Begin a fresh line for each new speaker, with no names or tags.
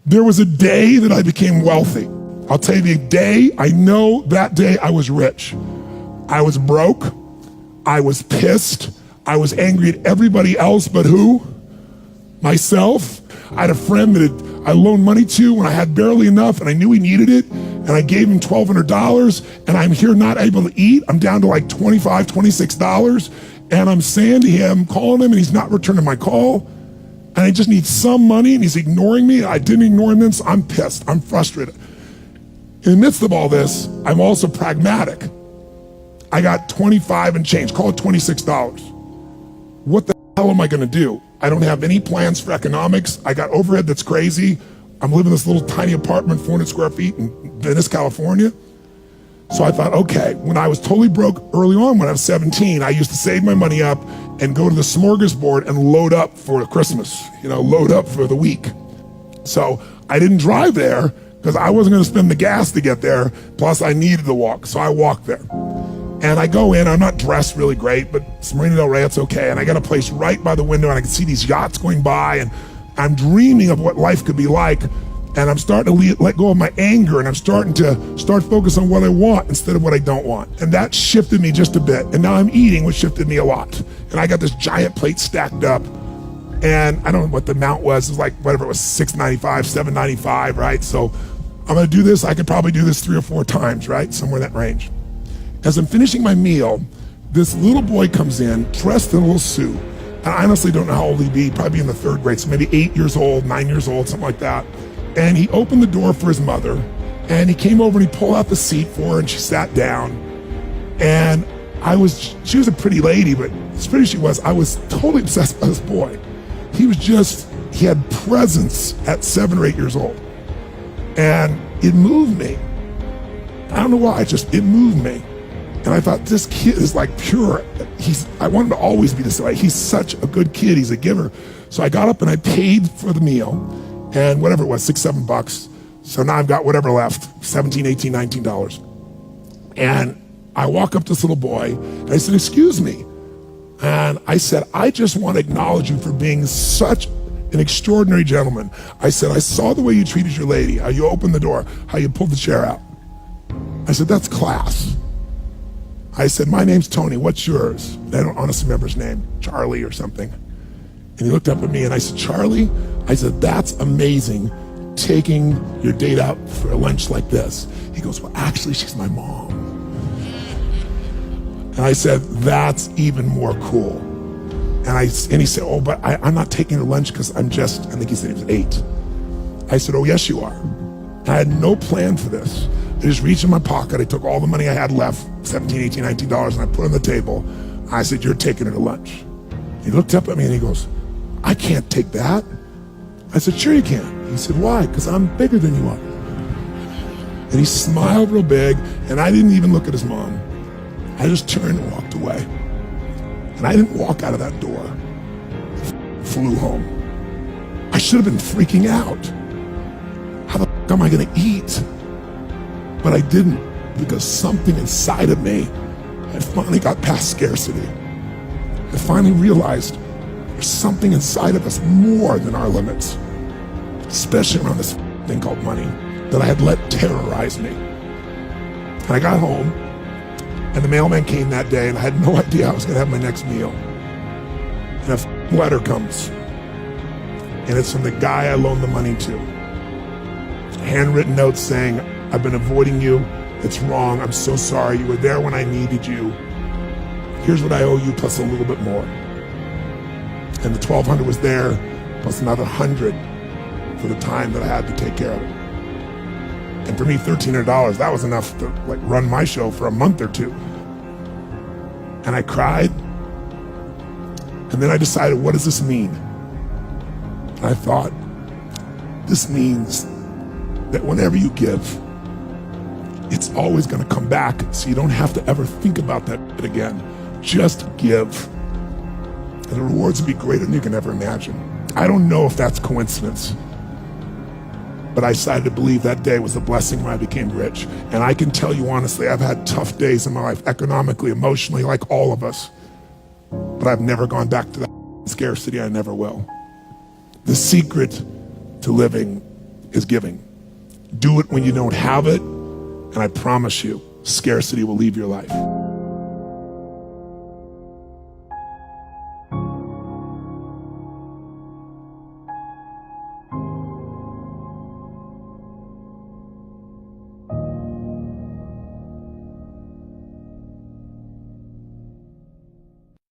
There was a day that I became wealthy. I'll tell you the day, I know that day I was rich. I was broke, I was pissed, I was angry at everybody else but who? Myself. I had a friend that I loaned money to when I had barely enough and I knew he needed it, and I gave him $1,200, and I'm here not able to eat. I'm down to like $25, $26, and I'm saying to him, calling him, and he's not returning my call, and I just need some money, and he's ignoring me. I didn't ignore him then, so I'm pissed, I'm frustrated. In the midst of all this, I'm also pragmatic. I got 25 and change, call it $26. What the hell am I gonna do? I don't have any plans for economics. I got overhead that's crazy. I'm living in this little tiny apartment, 400 square feet in Venice, California. So I thought, okay, when I was totally broke early on, when I was 17, I used to save my money up and go to the smorgasbord and load up for Christmas, load up for the week. So I didn't drive there because I wasn't gonna spend the gas to get there, plus I needed to walk, so I walked there. And I go in, I'm not dressed really great, but it's Marina Del Rey, it's okay. And I got a place right by the window, and I can see these yachts going by, and I'm dreaming of what life could be like. And I'm starting to let go of my anger, and I'm starting to focus on what I want instead of what I don't want. And that shifted me just a bit. And now I'm eating, which shifted me a lot. And I got this giant plate stacked up, and I don't know what the amount was. It was like, whatever, it was $6.95, $7.95, right? So I'm gonna do this. I could probably do this 3 or 4 times, right? Somewhere in that range. As I'm finishing my meal, this little boy comes in, dressed in a little suit. And I honestly don't know how old he'd be, probably in the 3rd grade, so maybe 8 years old, 9 years old, something like that. And he opened the door for his mother, and he came over and he pulled out the seat for her, and she sat down. And she was a pretty lady, but as pretty as she was, I was totally obsessed by this boy. He had presence at 7 or 8 years old. And it moved me. I don't know why, it moved me. And I thought, this kid is like pure. I want him to always be this way. He's such a good kid, he's a giver. So I got up and I paid for the meal, and whatever it was, $6, $7. So now I've got whatever left, $17, $18, $19. And I walk up to this little boy, and I said, excuse me. And I said, I just want to acknowledge you for being such an extraordinary gentleman. I said, I saw the way you treated your lady, how you opened the door, how you pulled the chair out. I said, that's class. I said, my name's Tony, what's yours? I don't honestly remember his name, Charlie or something. And he looked up at me and I said, Charlie? I said, that's amazing, taking your date out for a lunch like this. He goes, well, actually, she's my mom. And I said, that's even more cool. And he said, oh, but I'm not taking her lunch because I think he said he was 8. I said, oh, yes, you are. I had no plan for this. I just reached in my pocket, I took all the money I had left, $17, $18, $19, and I put it on the table. I said, you're taking her to lunch. He looked up at me and he goes, I can't take that. I said, sure you can. He said, why? Because I'm bigger than you are. And he smiled real big, and I didn't even look at his mom. I just turned and walked away. And I didn't walk out of that door. I flew home. I should have been freaking out. How the f am I gonna eat? But I didn't, because something inside of me had finally got past scarcity. I finally realized there's something inside of us more than our limits, especially around this thing called money that I had let terrorize me. And I got home, and the mailman came that day, and I had no idea I was gonna have my next meal. And a letter comes, and it's from the guy I loaned the money to. A handwritten note saying, I've been avoiding you. It's wrong. I'm so sorry. You were there when I needed you. Here's what I owe you plus a little bit more. And the $1,200 was there plus another $100 for the time that I had to take care of it. And for me, $1,300, that was enough to run my show for a month or 2. And I cried. And then I decided, what does this mean? And I thought, this means that whenever you give, it's always gonna come back, so you don't have to ever think about that again. Just give. And the rewards will be greater than you can ever imagine. I don't know if that's coincidence, but I decided to believe that day was a blessing when I became rich. And I can tell you honestly, I've had tough days in my life, economically, emotionally, like all of us. But I've never gone back to that scarcity, I never will. The secret to living is giving. Do it when you don't have it, and I promise you, scarcity will leave your life.